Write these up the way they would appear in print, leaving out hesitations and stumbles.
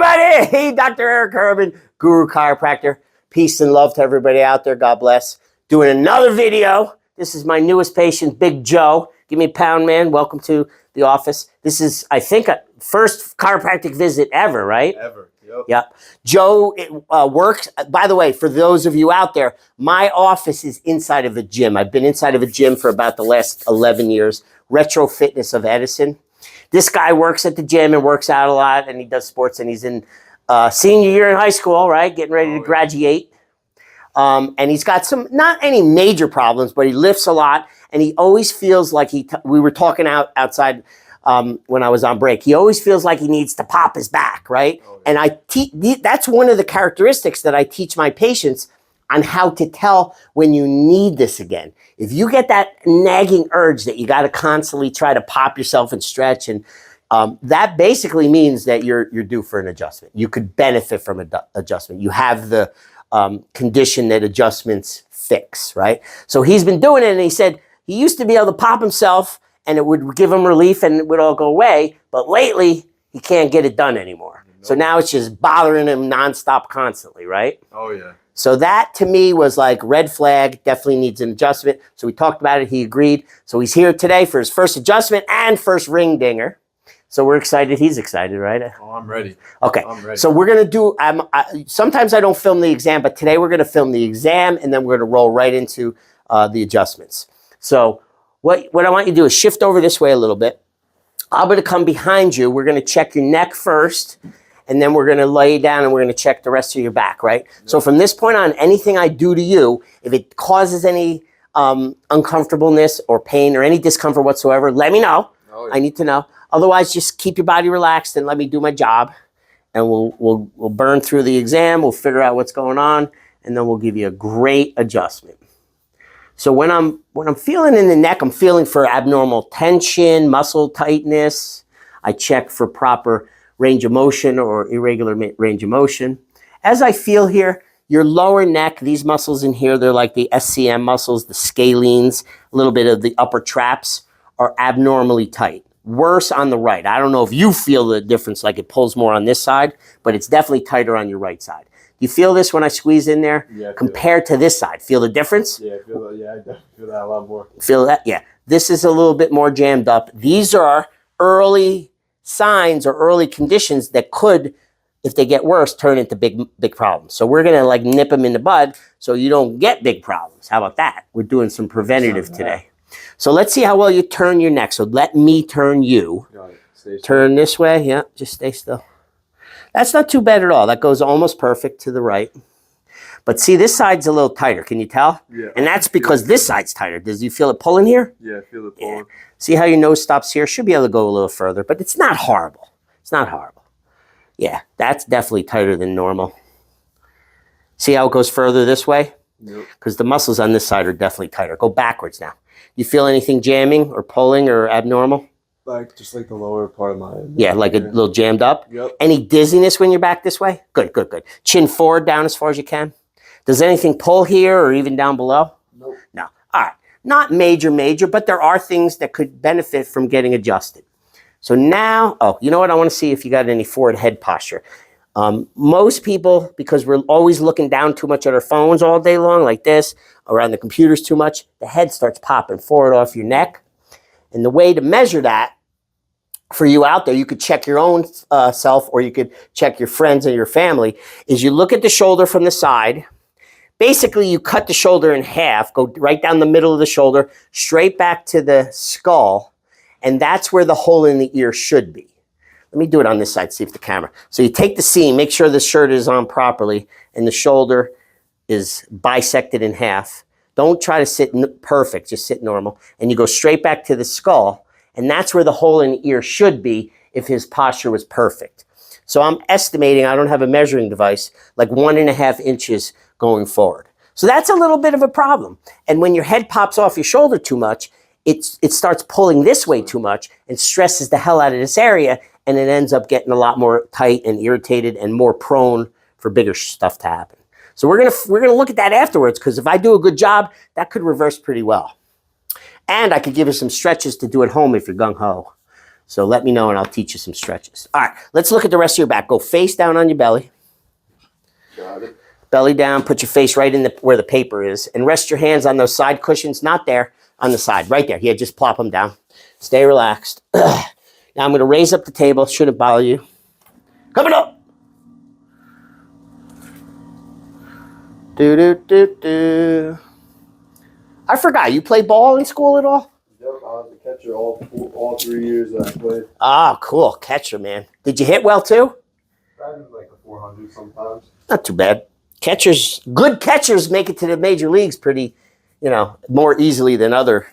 everybody. Hey, Dr. Eric Herman, Guru Chiropractor. Peace and love to everybody out there. God bless. Doing another video. This is my newest patient, Big Joe. Give me a pound, man. Welcome to the office. This is, I think, a first chiropractic visit ever, right? Ever. Yep. Yep. Joe works. By the way, for those of you out there, my office is inside of a gym. I've been inside of a gym for about the last 11 years. Retro Fitness of Edison. This guy works at the gym and works out a lot, and he does sports, and he's in senior year in high school, right? Getting ready to graduate. And he's got some, not any major problems, but he lifts a lot, and he always feels like we were talking outside when I was on break. He always feels like he needs to pop his back, right? Oh, yeah. And that's one of the characteristics that I teach my patients on how to tell when you need this again. If you get that nagging urge that you got to constantly try to pop yourself and stretch, and that basically means that you're due for an adjustment. You could benefit from an adjustment. You have the condition that adjustments fix, right? So he's been doing it, and he said he used to be able to pop himself and it would give him relief and it would all go away, but lately he can't get it done anymore. No. So now it's just bothering him nonstop constantly, right? Oh, yeah. So that to me was like red flag, definitely needs an adjustment. So we talked about it, he agreed. So he's here today for his first adjustment and first ring dinger. So we're excited, he's excited, right? Oh, I'm ready. Okay, I'm ready. So we're gonna do, sometimes I don't film the exam, but today we're gonna film the exam and then we're gonna roll right into the adjustments. So what I want you to do is shift over this way a little bit. I'm gonna come behind you, we're gonna check your neck first, and then we're gonna lay you down and we're gonna check the rest of your back, right? Yep. So from this point on, anything I do to you, if it causes any uncomfortableness or pain or any discomfort whatsoever, let me know. Oh, yeah. I need to know. Otherwise, just keep your body relaxed and let me do my job, and we'll burn through the exam. We'll figure out what's going on, and then we'll give you a great adjustment. So when I'm feeling in the neck, I'm feeling for abnormal tension, muscle tightness. I check for proper range of motion or irregular range of motion. As I feel here, your lower neck, these muscles in here, they're like the SCM muscles, the scalenes, a little bit of the upper traps are abnormally tight. Worse on the right. I don't know if you feel the difference, like it pulls more on this side, but it's definitely tighter on your right side. You feel this when I squeeze in there? Yeah, compared to this side. Feel the difference? Yeah, I definitely feel that a lot more. Feel that? Yeah. This is a little bit more jammed up. These are early signs or early conditions that could, if they get worse, turn into big problems. So we're going to like nip them in the bud so you don't get big problems. How about that? We're doing some preventative today. So let's see how well you turn your neck. So let me turn you. Turn this way. Yeah, just stay still. That's not too bad at all. That goes almost perfect to the right. But see, this side's a little tighter. Can you tell? Yeah. And that's because this side's tighter. Does you feel it pulling here? Yeah, I feel it pulling. Yeah. See how your nose stops here? Should be able to go a little further, but it's not horrible. It's not horrible. Yeah, that's definitely tighter than normal. See how it goes further this way? Yep. Because the muscles on this side are definitely tighter. Go backwards now. You feel anything jamming or pulling or abnormal? Like just like the lower part of my head. Yeah, like a little jammed up. Yep. Any dizziness when you're back this way? Good, good, good. Chin forward, down as far as you can. Does anything pull here or even down below? Nope. No. All right. Not major, but there are things that could benefit from getting adjusted. So now, oh, you know what? I want to see if you got any forward head posture. Most people, because we're always looking down too much at our phones all day long like this, around the computers too much, the head starts popping forward off your neck. And the way to measure that for you out there, you could check your own self or you could check your friends and your family, is you look at the shoulder from the side. Basically, you cut the shoulder in half, go right down the middle of the shoulder, straight back to the skull, and that's where the hole in the ear should be. Let me do it on this side, see if the camera. So you take the seam, make sure the shirt is on properly, and the shoulder is bisected in half. Don't try to sit perfect, just sit normal. And you go straight back to the skull, and that's where the hole in the ear should be if his posture was perfect. So I'm estimating, I don't have a measuring device, like 1.5 inches going forward. So that's a little bit of a problem. And when your head pops off your shoulder too much, it starts pulling this way too much and stresses the hell out of this area, and it ends up getting a lot more tight and irritated and more prone for bigger stuff to happen. So we're gonna look at that afterwards, because if I do a good job, that could reverse pretty well. And I could give you some stretches to do at home if you're gung-ho. So let me know and I'll teach you some stretches. All right, let's look at the rest of your back. Go face down on your belly. Got it. Belly down, put your face right in where the paper is, and rest your hands on those side cushions, not there, on the side, right there. Yeah, just plop them down. Stay relaxed. Now I'm going to raise up the table. Shouldn't bother you. Coming up. Do. I forgot, you played ball in school at all? Yep, I was a catcher all 3 years that I played. Ah, cool. Catcher, man. Did you hit well, too? I did like a 400 sometimes. Not too bad. Good catchers make it to the major leagues pretty, more easily than other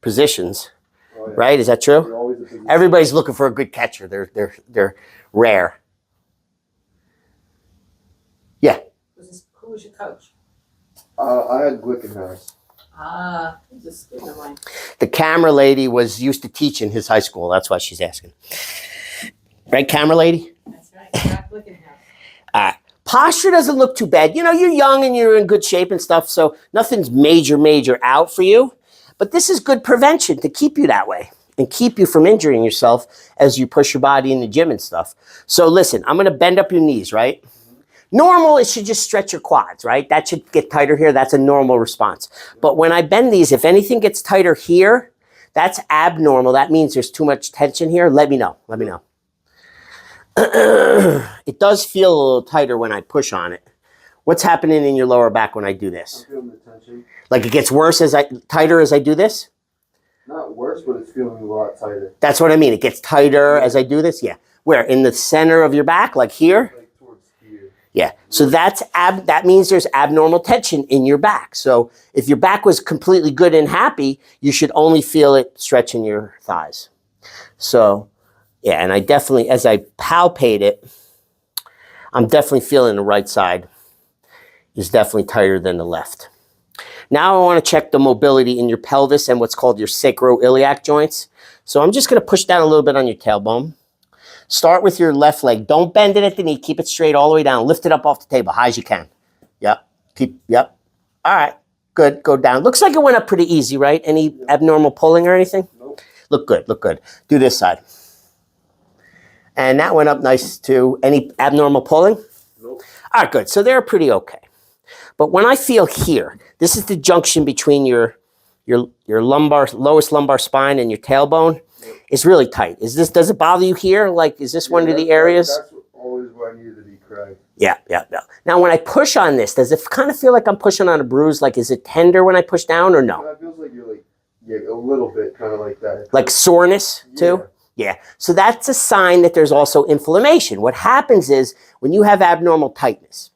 positions. Oh, yeah. Right? Is that You're true? always a position. Everybody's looking for a good catcher. They're rare. Yeah. Who was your coach? I had Glickenhaus. Just give me mine. The camera lady was used to teach in his high school. That's why she's asking. Right, camera lady? That's right. Stop looking at All right. Posture doesn't look too bad. You're young and you're in good shape and stuff, so nothing's major out for you. But this is good prevention to keep you that way and keep you from injuring yourself as you push your body in the gym and stuff. So listen, I'm going to bend up your knees, right? Normal, it should just stretch your quads, right? That should get tighter here. That's a normal response. But when I bend these, if anything gets tighter here, that's abnormal. That means there's too much tension here. Let me know. It does feel a little tighter when I push on it. What's happening in your lower back when I do this? I'm feeling the tension. Like it gets tighter as I do this? Not worse, but it's feeling a lot tighter. That's what I mean. It gets tighter as I do this? Yeah. Where? In the center of your back? Like here? Like towards here. Yeah. So that means there's abnormal tension in your back. So if your back was completely good and happy, you should only feel it stretching your thighs. So, yeah, and I definitely, as I palpate it, I'm definitely feeling the right side is definitely tighter than the left. Now I want to check the mobility in your pelvis and what's called your sacroiliac joints. So I'm just going to push down a little bit on your tailbone. Start with your left leg. Don't bend it at the knee. Keep it straight all the way down. Lift it up off the table, high as you can. Yep. Yep. All right. Good. Go down. Looks like it went up pretty easy, right? Any abnormal pulling or anything? Nope. Look good. Do this side. And that went up nice too. Any abnormal pulling? Nope. All right, good. So they're pretty okay. But when I feel here, this is the junction between your lowest lumbar spine and your tailbone. It's really tight. Does it bother you here? Like, is this one of the areas? That's always where I needed to be correct. Yeah. Now, when I push on this, does it kind of feel like I'm pushing on a bruise? Like, is it tender when I push down or no? It feels like you're a little bit kind of like that. Like soreness too? Yeah. So that's a sign that there's also inflammation. What happens is when you have abnormal tightness,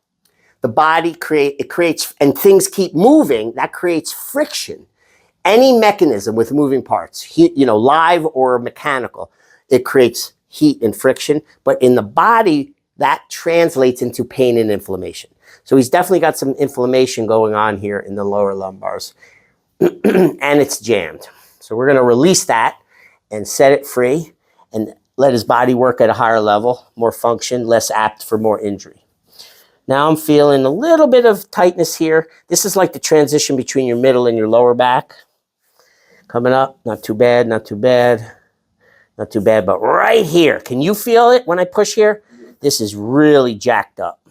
the body creates, and things keep moving, that creates friction. Any mechanism with moving parts, live or mechanical, it creates heat and friction. But in the body, that translates into pain and inflammation. So he's definitely got some inflammation going on here in the lower lumbars. And it's jammed. So we're going to release that and set it free and let his body work at a higher level, more function, less apt for more injury. Now I'm feeling a little bit of tightness here. This is like the transition between your middle and your lower back. Coming up, not too bad, but right here, can you feel it when I push here? This is really jacked up,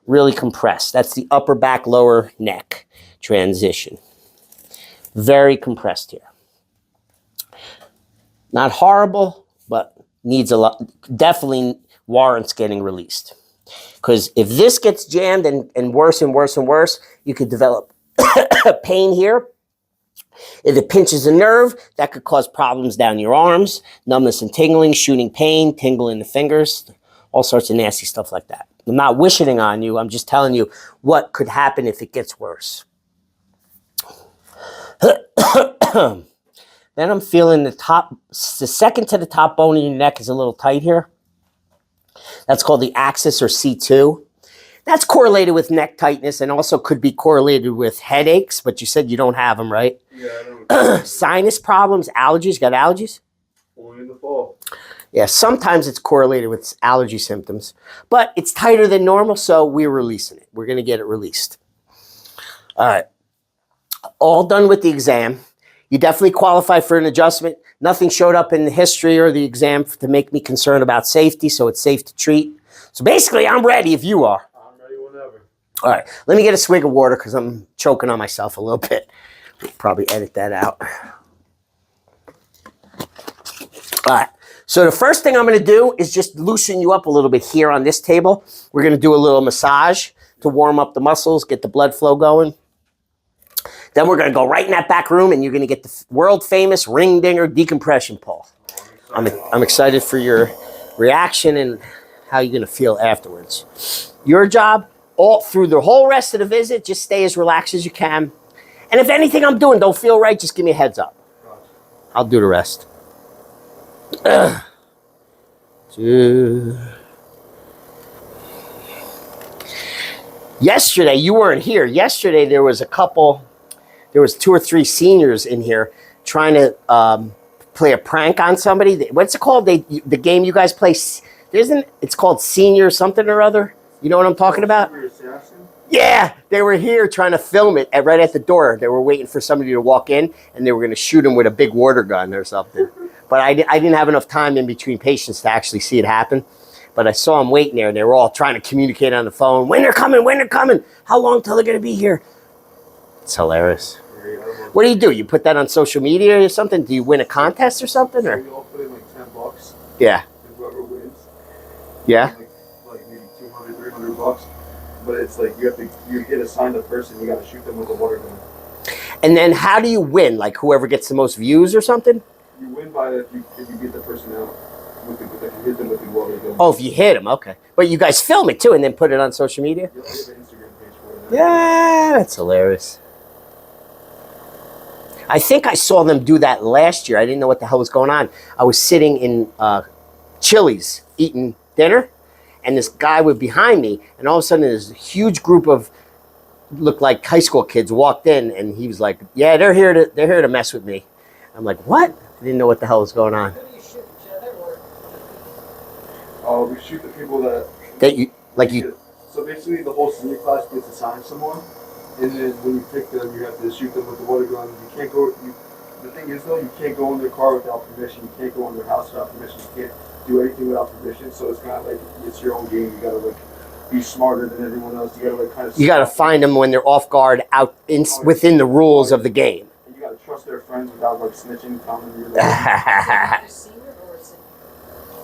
really compressed. That's the upper back, lower neck transition. Very compressed here. Not horrible, but needs a lot, definitely warrants getting released. Because if this gets jammed and worse, you could develop pain here. If it pinches a nerve, that could cause problems down your arms, numbness and tingling, shooting pain, tingle in the fingers, all sorts of nasty stuff like that. I'm not wishing it on you. I'm just telling you what could happen if it gets worse. Then I'm feeling the second to the top bone of your neck is a little tight here. That's called the axis or C2. That's correlated with neck tightness and also could be correlated with headaches, but you said you don't have them, right? Yeah, I don't. Sinus problems, allergies. Got allergies? Only in the fall. Yeah, sometimes it's correlated with allergy symptoms, but it's tighter than normal, so we're releasing it. We're going to get it released. All right. All done with the exam. You definitely qualify for an adjustment. Nothing showed up in the history or the exam to make me concerned about safety, so it's safe to treat. So basically, I'm ready if you are. I'm ready whenever. All right, let me get a swig of water because I'm choking on myself a little bit. Probably edit that out. All right, so the first thing I'm going to do is just loosen you up a little bit here on this table. We're going to do a little massage to warm up the muscles, get the blood flow going. Then we're going to go right in that back room and you're going to get the world famous ring dinger decompression pull. I'm excited for your reaction and how you're going to feel afterwards. Your job, all through the whole rest of the visit, just stay as relaxed as you can. And if anything I'm doing don't feel right, just give me a heads up. I'll do the rest. Yesterday, you weren't here. Yesterday, there was 2 or 3 seniors in here trying to play a prank on somebody. What's it called? The game you guys play, it's called Senior something or other. You know what I'm talking about? Yeah, they were here trying to film it right at the door. They were waiting for somebody to walk in, and they were going to shoot him with a big water gun or something. But I didn't have enough time in between patients to actually see it happen. But I saw them waiting there, and they were all trying to communicate on the phone. When they're coming, how long till they're going to be here? It's hilarious. What do? You put that on social media or something? Do you win a contest or something? Or? We all put in like $10. Yeah. And whoever wins. Yeah. Like maybe $200, $300. But it's like you get assigned a person, you got to shoot them with a water gun. And then how do you win? Like whoever gets the most views or something? You win by if you get the person out. If you hit them with the water gun. Oh, if you hit them, okay. But you guys film it too and then put it on social media? You have an Instagram page for it. Yeah, that's hilarious. I think I saw them do that last year. I didn't know what the hell was going on. I was sitting in Chili's eating dinner, and this guy was behind me, and all of a sudden this huge group of looked like high school kids walked in, and he was like, "Yeah, they're here to mess with me." I'm like, "What?" I didn't know what the hell was going on. Who do you shoot each other or? We shoot the people that You. So basically, the whole senior class gets assigned someone, and then when you pick them, you have to shoot them with the water gun. You can't go. The thing is, though, you can't go in their car without permission. You can't go in their house without permission. You can't do anything without permission. So it's kind of like it's your own game. You gotta like be smarter than everyone else. You gotta like kind of. You got to find them when they're off guard, within the rules of the game. And you gotta trust their friends without like snitching, telling them you're like, A senior or a senior?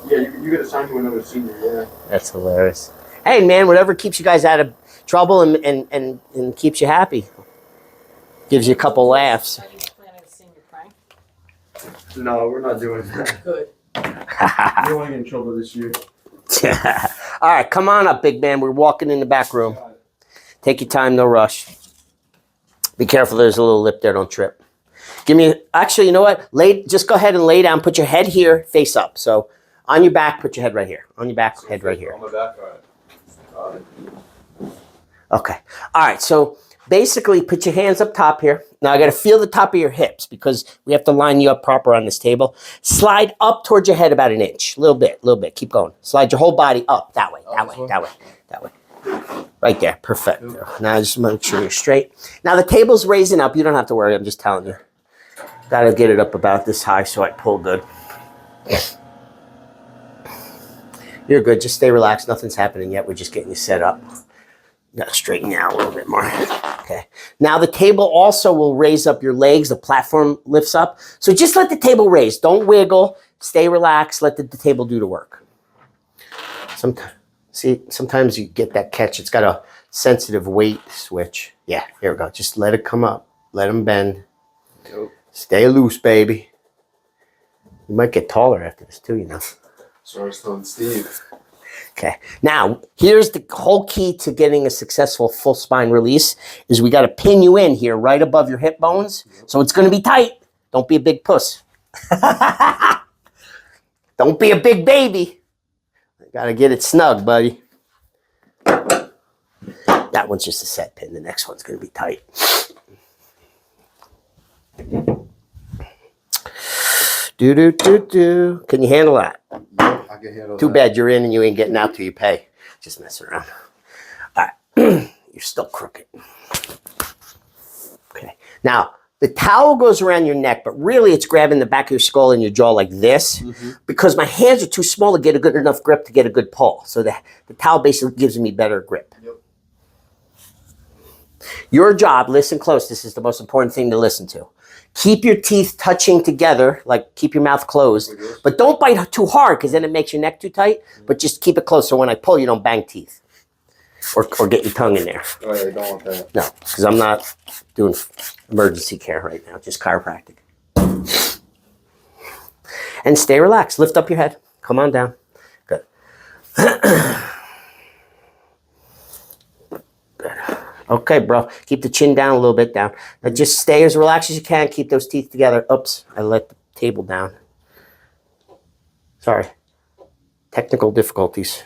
yeah, you get assigned to another senior. Yeah. That's hilarious. Hey, man, whatever keeps you guys out of trouble and keeps you happy. Gives you a couple laughs. Are you planning a senior prank? No, we're not doing that. Good. We don't want to get in trouble this year. All right, come on up, big man. We're walking in the back room. Take your time, no rush. Be careful, there's a little lip there, don't trip. Actually, you know what? Just go ahead and lay down. Put your head here, face up. So on your back, put your head right here. On your back, head right here. On my back, all right. Okay. All right, so basically put your hands up top here. Now I got to feel the top of your hips because we have to line you up proper on this table. Slide up towards your head about an inch. A little bit. Keep going. Slide your whole body up. That way. Right there. Perfect. Now just make sure you're straight. Now the table's raising up. You don't have to worry. I'm just telling you. Got to get it up about this high so I pull good. You're good. Just stay relaxed. Nothing's happening yet. We're just getting you set up. You got to straighten you out a little bit more. Okay. Now the table also will raise up your legs. The platform lifts up. So just let the table raise. Don't wiggle. Stay relaxed. Let the table do the work. Sometimes you get that catch. It's got a sensitive weight switch. Yeah, here we go. Just let it come up. Let them bend. Yep. Stay loose, baby. You might get taller after this too, you know. So I was telling Steve. Okay. Now, here's the whole key to getting a successful full spine release is we got to pin you in here right above your hip bones. So it's going to be tight. Don't be a big puss. Don't be a big baby. Got to get it snug, buddy. That one's just a set pin. The next one's going to be tight. Do. Can you handle that? Yeah, I can handle Too that. bad you're in and you ain't getting out till you pay. Just messing around. All right. You're still crooked. Okay. Now, The towel goes around your neck, but really it's grabbing the back of your skull and your jaw like this, because my hands are too small to get a good enough grip to get a good pull. So the towel basically gives me better grip. Yep. Your job, listen close, this is the most important thing to listen to. Keep your teeth touching together, like keep your mouth closed, but don't bite too hard because then it makes your neck too tight, but just keep it close so when I pull, you don't bang teeth or get your tongue in there. Oh, yeah, I don't want that. No, because I'm not doing emergency care right now, just chiropractic. And stay relaxed. Lift up your head. Come on down. Good. Good. Okay, bro. Keep the chin down a little bit down. Now just stay as relaxed as you can. Keep those teeth together. Oops, I let the table down. Sorry. Technical difficulties.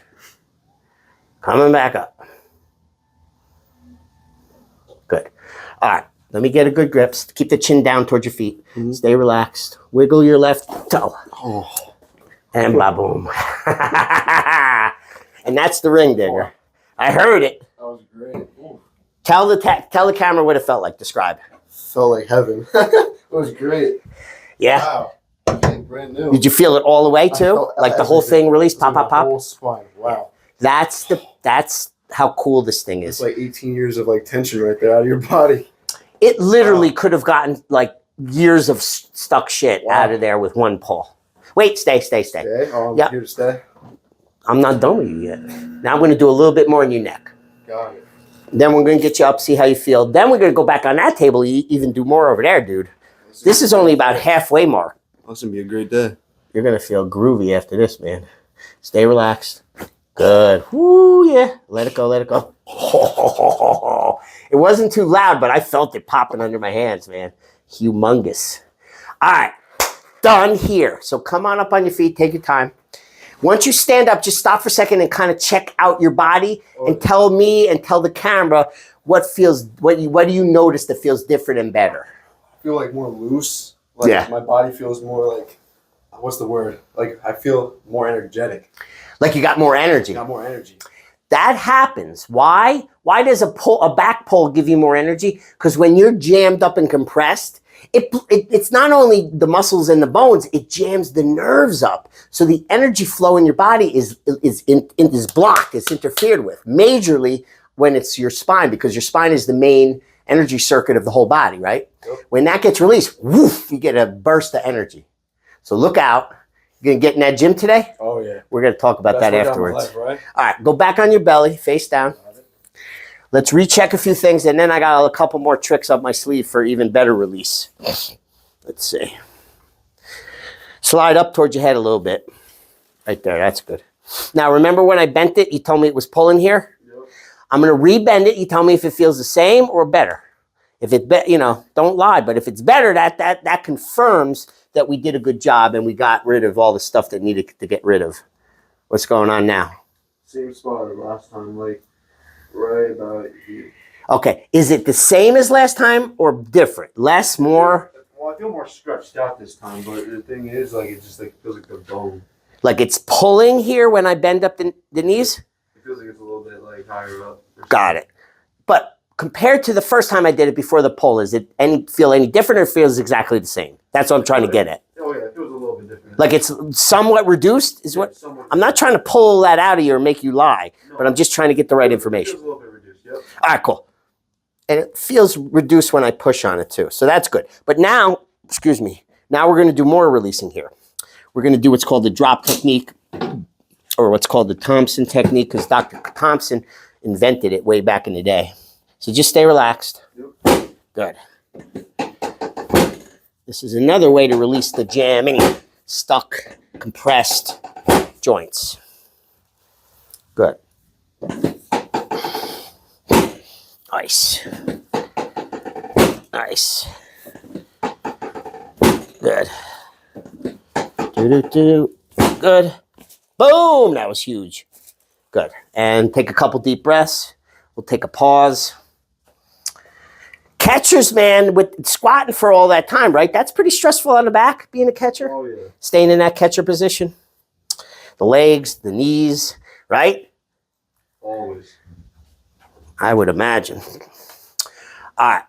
Coming back up. Good. All right. Let me get a good grip. Keep the chin down towards your feet. Stay relaxed. Wiggle your left toe. Oh. And ba-boom. And that's the ring digger. I heard it. That was great. Ooh. Tell the camera what it felt like. Describe. Felt like heaven. It was great. Yeah. Wow. Okay, brand new. Did you feel it all the way too? Like the whole thing released? Pop, pop, pop? Whole spine. Wow. That's how cool this thing It's is. like 18 years of like tension right there out of your body. It literally could have gotten like years of stuck shit out of there with one pull. Wait, stay. Okay. Oh, I'm Yep. here to stay. I'm not done with you yet. Now I'm going to do a little bit more in your neck. Got it. Then we're going to get you up, see how you feel. Then we're going to go back on that table, even do more over there, dude. This is only about halfway mark. That's going to be a great day. You're going to feel groovy after this, man. Stay relaxed. Good. Woo, yeah. Let it go, let it go. It wasn't too loud, but I felt it popping under my hands, man. Humongous. All right. Done here. So come on up on your feet. Take your time. Once you stand up, just stop for a second and kind of check out your body and tell me and tell the camera what do you notice that feels different and better? I feel like more loose. Like Yeah. my body feels more like, what's the word? Like I feel more energetic. Like you got more energy. Got more energy. That happens. Why? Why does a back pull give you more energy? Because when you're jammed up and compressed, it's not only the muscles and the bones, it jams the nerves up. So the energy flow in your body is blocked, it's interfered with majorly when it's your spine, because your spine is the main energy circuit of the whole body, right? Yep. When that gets released, woof, you get a burst of energy. So look out. You're going to get in that gym today? Oh, yeah. We're going to talk about that That's afterwards. life, right? All right, go back on your belly, face down. Let's recheck a few things, and then I got a couple more tricks up my sleeve for even better release. Let's see. Slide up towards your head a little bit. Right there, that's good. Now, remember when I bent it, you told me it was pulling here? Yep. I'm going to re-bend it. You tell me if it feels the same or better. If it, don't lie, but if it's better, that confirms that we did a good job and we got rid of all the stuff that needed to get rid of. What's going on now? Same spot as last time, like right about here. Okay, is it the same as last time or different? Less, more? Well, I feel more stretched out this time, but the thing is, like, it just like feels like the bone. Like it's pulling here when I bend up the knees? It feels like it's a little bit like higher up. Got it. But compared to the first time I did it before the pull, is it feel any different or feels exactly the same? That's what I'm trying to get at. Oh yeah, it feels a little bit different. Like it's somewhat reduced is what? I'm not trying to pull that out of you or make you lie, but I'm just trying to get the right information. It feels a little bit reduced, yep. All right, cool. And it feels reduced when I push on it too. So that's good. But now, now we're going to do more releasing here. We're going to do what's called the drop technique, or what's called the Thompson technique, because Dr. Thompson invented it way back in the day. So just stay relaxed. Yep. Good. This is another way to release the jamming, stuck, compressed joints. Good. Nice. Nice. Good. Good. Boom! That was huge. Good. And take a couple deep breaths. We'll take a pause. Catchers, man, with squatting for all that time, right? That's pretty stressful on the back, being a catcher. Oh, yeah. Staying in that catcher position. The legs, the knees, right? Always. I would imagine. All right.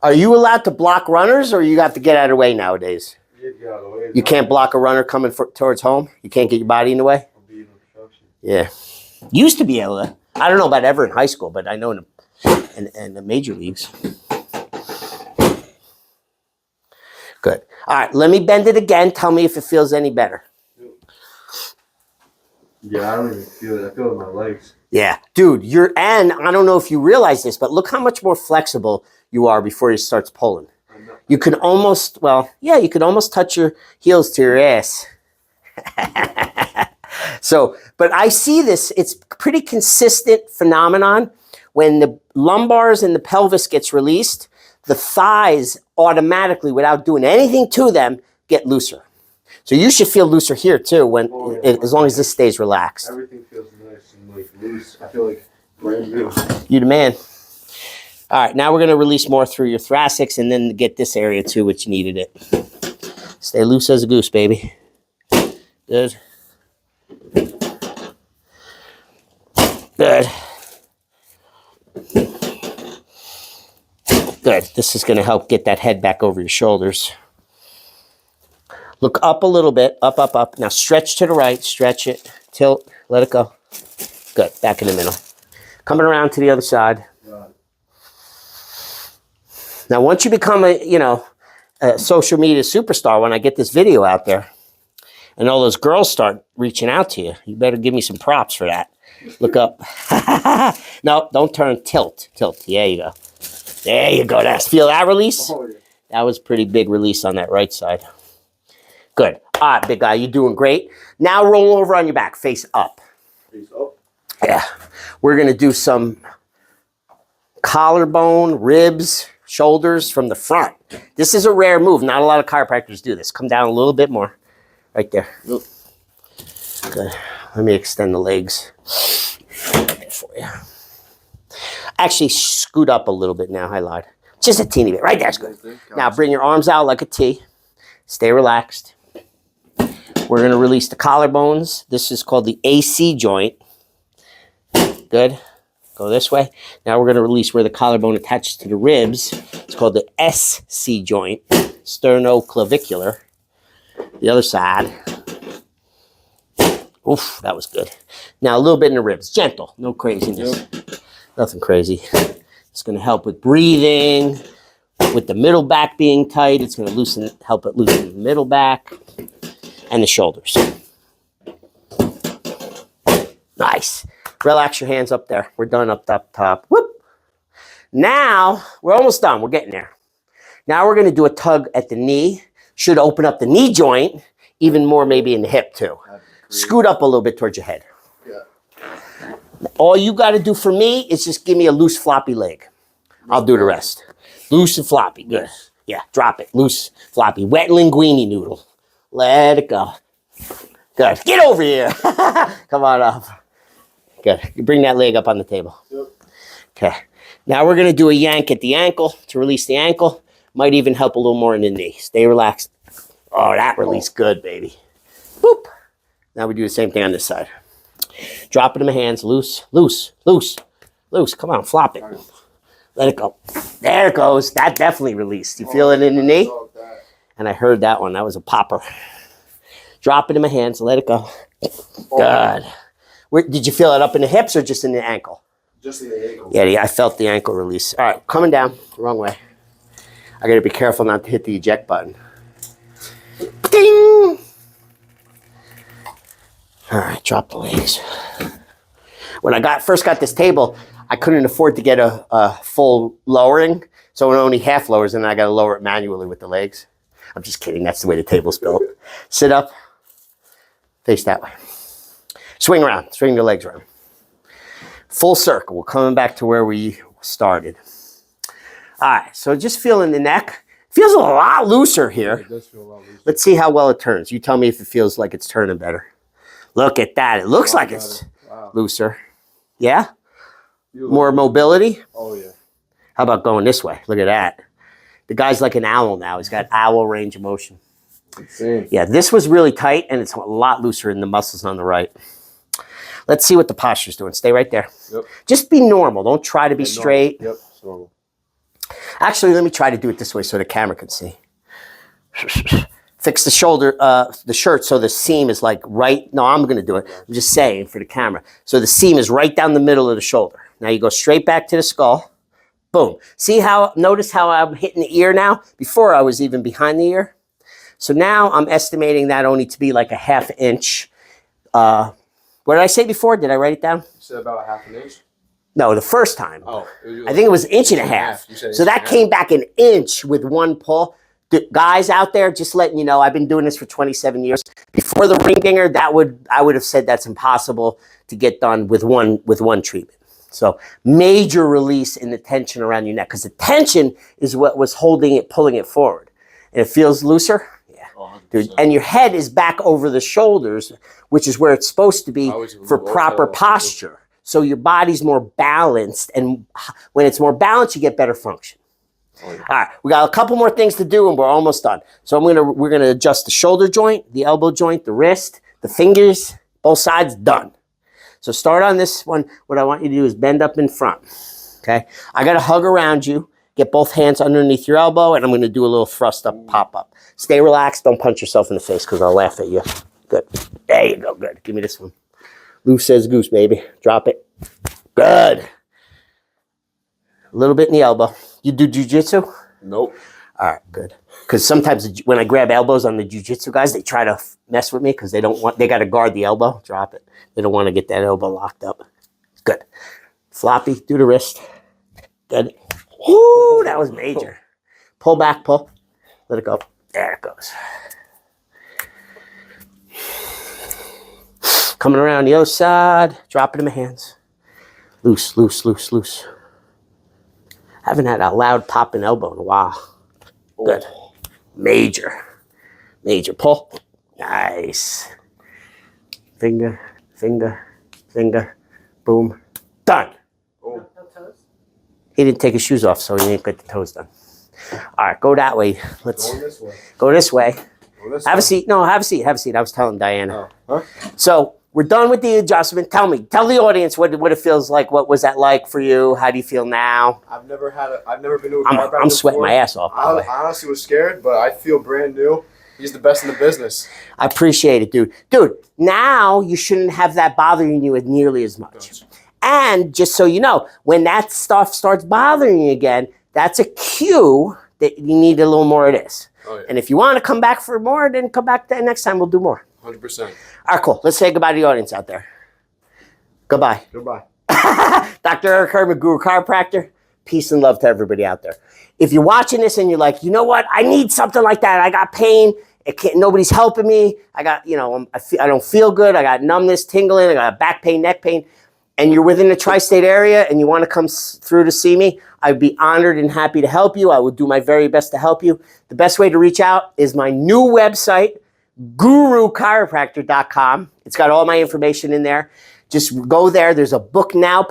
Are you allowed to block runners, or you got to get out of the way nowadays? You get out of the way. You can't block a runner coming towards home? You can't get your body in the way? I'll be in obstruction. Yeah. Used to be able to. I don't know about ever in high school, but I know in the major leagues. Good. All right, let me bend it again. Tell me if it feels any better. Yeah, I don't even feel it. I feel it in my legs. Yeah, dude, and I don't know if you realize this, but look how much more flexible you are before he starts pulling. You can almost, you can almost touch your heels to your ass. So, but I see this, it's pretty consistent phenomenon. When the lumbars and the pelvis gets released, the thighs automatically, without doing anything to them, get looser. So you should feel looser here too, as long as this stays relaxed. Everything feels nice and like loose. I feel like brand new. You the man. All right, now we're going to release more through your thoracics and then get this area too, which needed it. Stay loose as a goose, baby. Good. Good. Good. This is going to help get that head back over your shoulders. Look up a little bit. Up, up, up. Now stretch to the right. Stretch it. Tilt. Let it go. Good. Back in the middle. Coming around to the other side. Now, once you become a social media superstar, when I get this video out there and all those girls start reaching out to you, you better give me some props for that. Look up. No, don't turn. Tilt. Tilt. There you go. There you go. Feel that release? Oh, yeah. That was a pretty big release on that right side. Good. All right, big guy. You're doing great. Now roll over on your back. Face up. Face up? Yeah. We're going to do some collarbone, ribs, shoulders from the front. This is a rare move. Not a lot of chiropractors do this. Come down a little bit more. Right there. Good. Let me extend the legs for you. Actually, scoot up a little bit now. I lied. Just a teeny bit. Right there's good. Now bring your arms out like a T. Stay relaxed. We're going to release the collarbones. This is called the AC joint. Good. Go this way. Now we're going to release where the collarbone attaches to the ribs. It's called the SC joint, sternoclavicular. The other side. Oof, that was good. Now a little bit in the ribs. Gentle. No craziness. Yep. Nothing crazy. It's going to help with breathing. With the middle back being tight, it's going to help it loosen the middle back and the shoulders. Nice. Relax your hands up there. We're done up top. Whoop. Now, we're almost done. We're getting there. Now we're going to do a tug at the knee. Should open up the knee joint, even more maybe in the hip too. Scoot up a little bit towards your head. Yeah. All you got to do for me is just give me a loose, floppy leg. I'll do the rest. Loose and floppy. Good. Yeah, drop it. Loose, floppy. Wet linguine noodle. Let it go. Good. Get over here. Come on up. Good. You bring that leg up on the table. Yep. Okay. Now we're going to do a yank at the ankle to release the ankle. Might even help a little more in the knee. Stay relaxed. Oh, that release good, baby. Boop. Now we do the same thing on this side. Drop it in my hands. Loose, loose, loose, loose. Come on, flop it. Let it go. There it goes. That definitely released. You feel it in the knee? And I heard that one. That was a popper. Drop it in my hands. Let it go. Good. Did you feel it up in the hips or just in the ankle? Just in the ankle. Yeah, I felt the ankle release. All right, coming down. Wrong way. I got to be careful not to hit the eject button. Ding! All right, drop the legs. When I first got this table, I couldn't afford to get a full lowering, so it only half lowers, and I got to lower it manually with the legs. I'm just kidding. That's the way the table's built. Sit up. Face that way. Swing around. Swing the legs around. Full circle. We're coming back to where we started. All right, so just feeling the neck. Feels a lot looser here. It does feel a lot looser. Let's see how well it turns. You tell me if it feels like it's turning better. Look at that. It looks like it's looser. Yeah? More mobility? Oh, yeah. How about going this way? Look at that. The guy's like an owl now. He's got owl range of motion. Insane. Yeah, this was really tight, and it's a lot looser in the muscles on the right. Let's see what the posture's doing. Stay right there. Yep. Just be normal. Don't try to be straight. Yep, normal. Actually, let me try to do it this way so the camera can see. Fix the shoulder, the shirt so the seam is like right. No, I'm going to do it. I'm just saying for the camera. So the seam is right down the middle of the shoulder. Now you go straight back to the skull. Boom. See how, notice how I'm hitting the ear now? Before I was even behind the ear. So now I'm estimating that only to be like a 1/2 inch. What did I say before? Did I write it down? You said about 1/2 inch? No, the first time. Oh. I think it was 1.5 inches. So that came back an inch with one pull. The guys out there, just letting you know, I've been doing this for 27 years. Before the ring dinger, I would have said that's impossible to get done with one treatment. So major release in the tension around your neck, because the tension is what was holding it, pulling it forward. And it feels looser. Yeah. 100%. Dude, and your head is back over the shoulders, which is where it's supposed to be for proper posture. So your body's more balanced, and when it's more balanced, you get better function. Oh, yeah. All right, we got a couple more things to do, and we're almost done. So we're gonna adjust the shoulder joint, the elbow joint, the wrist, the fingers, both sides, done. So start on this one. What I want you to do is bend up in front. Okay, I got to hug around you. Get both hands underneath your elbow, and I'm going to do a little thrust up, pop up. Stay relaxed. Don't punch yourself in the face because I'll laugh at you. Good. There you go. Good. Give me this one. Loose as goose, baby. Drop it. Good. A little bit in the elbow. You do jujitsu? Nope. All right, good. Because sometimes when I grab elbows on the jujitsu guys, they try to mess with me because they got to guard the elbow. Drop it. They don't want to get that elbow locked up. Good. Floppy, do the wrist. Good. Ooh, that was major. Pull back, pull. Let it go. There it goes. Coming around the other side. Drop it in my hands. Loose, loose, loose, loose. Haven't had a loud popping elbow in a while. Good. Major. Major. Pull. Nice. Finger, finger, finger. Boom. Done. No toes? He didn't take his shoes off, so he didn't get the toes done. All right, go that way. Let's Going this way. go this way. Go this Have way. a seat. No, have a seat. Have a seat. I was telling Diana. Oh. Huh? So we're done with the adjustment. Tell the audience what it feels like. What was that like for you? How do you feel now? I've never been to a chiropractor I'm sweating before. my ass off. By the way. I honestly was scared, but I feel brand new. He's the best in the business. I appreciate it, dude. Dude, now you shouldn't have that bothering you nearly as much. And just so you know, when that stuff starts bothering you again, that's a cue that you need a little more of this. Oh, yeah. And if you want to come back for more, then come back next time. We'll do more. 100%. All right, cool. Let's say goodbye to the audience out there. Goodbye. Goodbye. Dr. Eric Herman, Guru Chiropractor. Peace and love to everybody out there. If you're watching this and you're like, you know what? I need something like that. I got pain. Nobody's helping me. I got, I don't feel good. I got numbness, tingling. I got back pain, neck pain. And you're within the tri-state area and you want to come through to see me, I'd be honored and happy to help you. I would do my very best to help you. The best way to reach out is my new website, guruchiropractor.com. It's got all my information in there. Just go there. There's a book now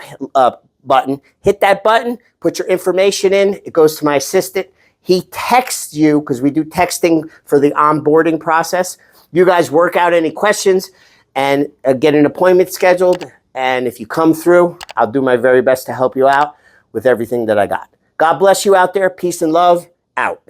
button. Hit that button, put your information in. It goes to my assistant. He texts you, because we do texting for the onboarding process. You guys work out any questions and get an appointment scheduled. And if you come through, I'll do my very best to help you out with everything that I got. God bless you out there. Peace and love. Out.